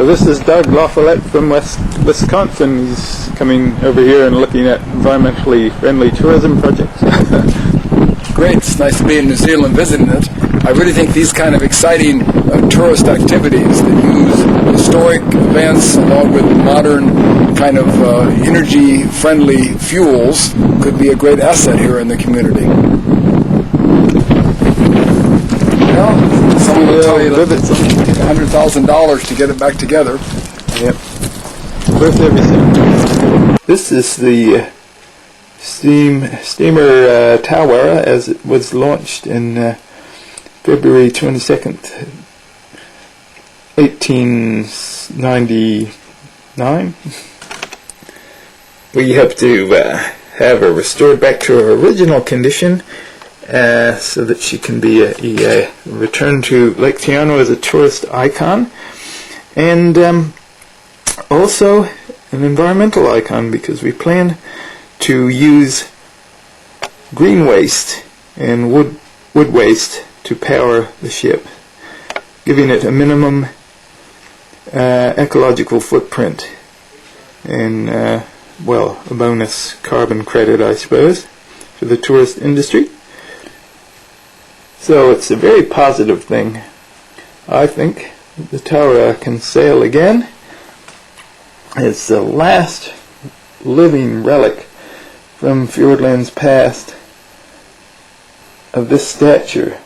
So this is Doug Follette from Wisconsin. He's coming over here and looking at environmentally friendly tourism projects. Great, it's nice to be in New Zealand visiting it. I really think these kind of exciting tourist activities that use historic events along with modern kind of energy-friendly fuels could be a great asset here in the community. Well, someone will tell you that it's $100,000 to get it back together. Yep, worth everything. This is the steamer Tawera as it was launched in February 22nd, 1899. We hope to have her restored back to her original condition so that she can be returned to Lake Te as a tourist icon, and also an environmental icon, because we plan to use green waste and wood waste to power the ship, giving it a minimum ecological footprint and, well, a bonus carbon credit, I suppose, for the tourist industry. So it's a very positive thing. I think the Tawera can sail again. It's the last living relic from Fjordland's past of this stature.